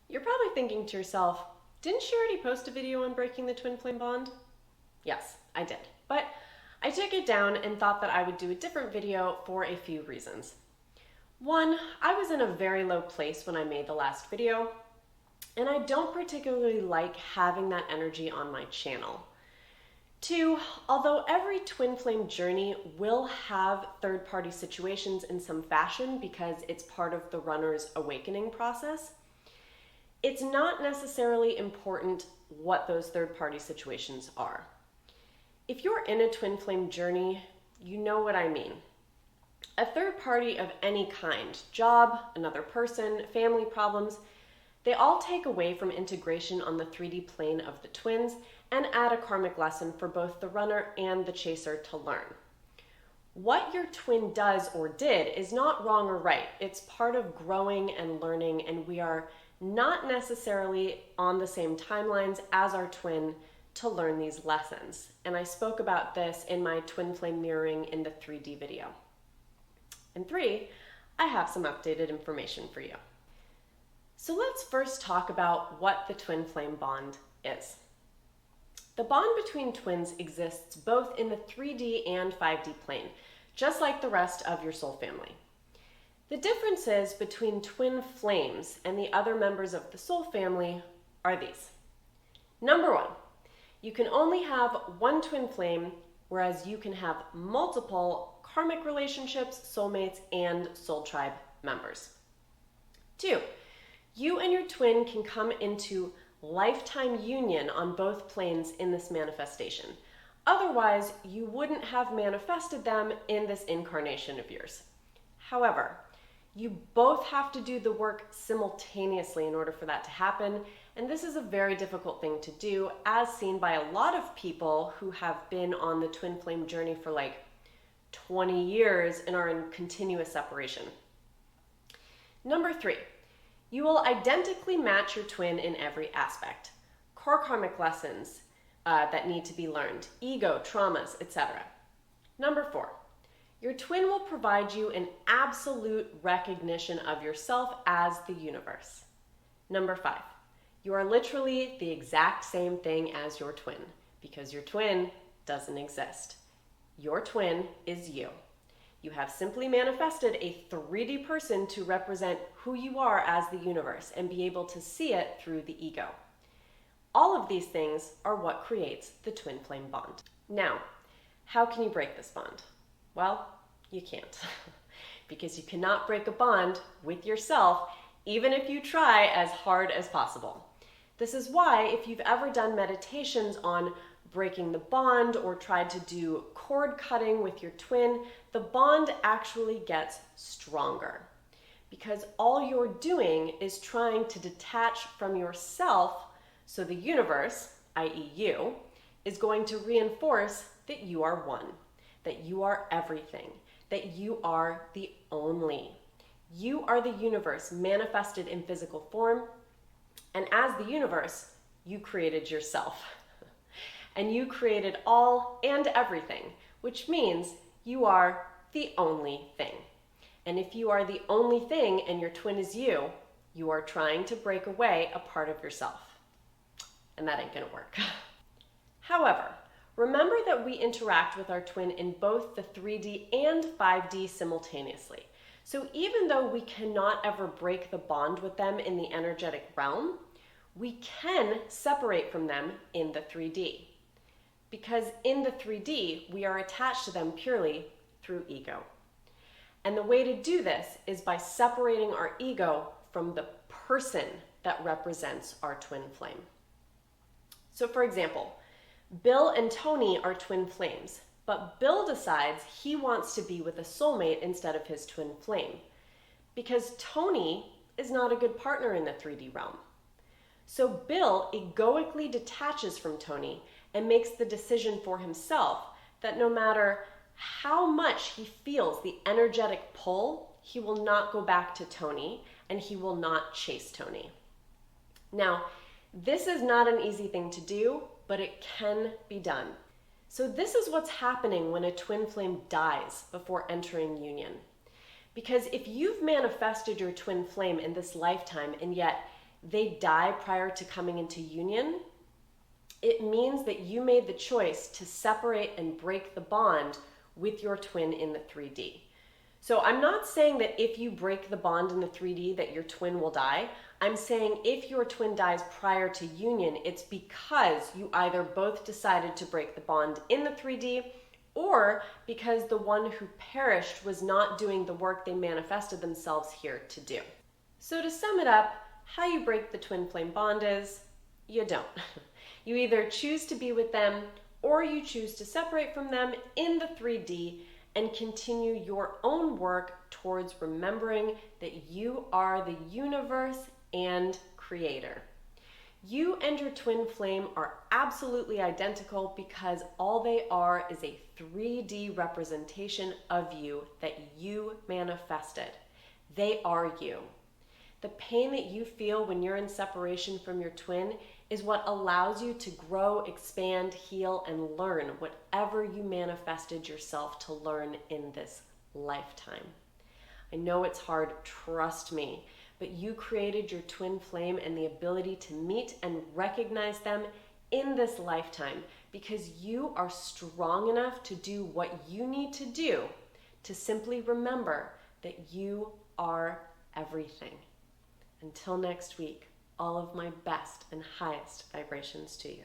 You're probably thinking to yourself, didn't she already post a video on breaking the twin flame bond? Yes, I did. But I took it down and thought that I would do a different video for a few reasons. One, I was in a very low place when I made the last video, and I don't particularly like having that energy on my channel. Two, although every twin flame journey will have third-party situations in some fashion because it's part of the runner's awakening process, it's not necessarily important what those third-party situations are. If you're in a twin flame journey, you know what I mean. A third party of any kind, job, another person, family problems, they all take away from integration on the 3D plane of the twins and add a karmic lesson for both the runner and the chaser to learn. What your twin does or did is not wrong or right. It's part of growing and learning, and we are not necessarily on the same timelines as our twin to learn these lessons. And I spoke about this in my twin flame mirroring in the 3D video. And three, I have some updated information for you. So let's first talk about what the twin flame bond is. The bond between twins exists both in the 3D and 5D plane, just like the rest of your soul family. The differences between twin flames and the other members of the soul family are these. Number one, you can only have one twin flame, whereas you can have multiple karmic relationships, soulmates, and soul tribe members. Two, you and your twin can come into lifetime union on both planes in this manifestation. Otherwise, you wouldn't have manifested them in this incarnation of yours. However, you both have to do the work simultaneously in order for that to happen, and this is a very difficult thing to do, as seen by a lot of people who have been on the twin flame journey for like 20 years and are in continuous separation. Number three, you will identically match your twin in every aspect. Core karmic lessons that need to be learned, ego, traumas, etc. Number four, your twin will provide you an absolute recognition of yourself as the universe. Number five, you are literally the exact same thing as your twin because your twin doesn't exist. Your twin is you. You have simply manifested a 3D person to represent who you are as the universe and be able to see it through the ego. All of these things are what creates the twin flame bond. Now, how can you break this bond? Well, you can't because you cannot break a bond with yourself even if you try as hard as possible. This is why if you've ever done meditations on breaking the bond or tried to do cord cutting with your twin, the bond actually gets stronger because all you're doing is trying to detach from yourself so the universe, i.e. you, is going to reinforce that you are one, that you are everything, that you are the only. You are the universe manifested in physical form, and as the universe, you created yourself. And you created all and everything, which means you are the only thing. And if you are the only thing and your twin is you, you are trying to break away a part of yourself. And that ain't gonna work. However, remember that we interact with our twin in both the 3D and 5D simultaneously. So even though we cannot ever break the bond with them in the energetic realm, we can separate from them in the 3D. Because in the 3D, we are attached to them purely through ego. And the way to do this is by separating our ego from the person that represents our twin flame. So for example, Bill and Tony are twin flames, but Bill decides he wants to be with a soulmate instead of his twin flame because Tony is not a good partner in the 3D realm. So Bill egoically detaches from Tony and makes the decision for himself that no matter how much he feels the energetic pull, he will not go back to Tony and he will not chase Tony. Now, this is not an easy thing to do, but it can be done. So this is what's happening when a twin flame dies before entering union. Because if you've manifested your twin flame in this lifetime and yet they die prior to coming into union, it means that you made the choice to separate and break the bond with your twin in the 3D. So I'm not saying that if you break the bond in the 3D that your twin will die. I'm saying if your twin dies prior to union, it's because you either both decided to break the bond in the 3D or because the one who perished was not doing the work they manifested themselves here to do. So to sum it up, how you break the twin flame bond is you don't. You either choose to be with them or you choose to separate from them in the 3D and continue your own work towards remembering that you are the universe and creator. You and your twin flame are absolutely identical because all they are is a 3D representation of you that you manifested. They are you. The pain that you feel when you're in separation from your twin is what allows you to grow, expand, heal, and learn whatever you manifested yourself to learn in this lifetime. I know it's hard, trust me, but you created your twin flame and the ability to meet and recognize them in this lifetime because you are strong enough to do what you need to do to simply remember that you are everything. Until next week, all of my best and highest vibrations to you.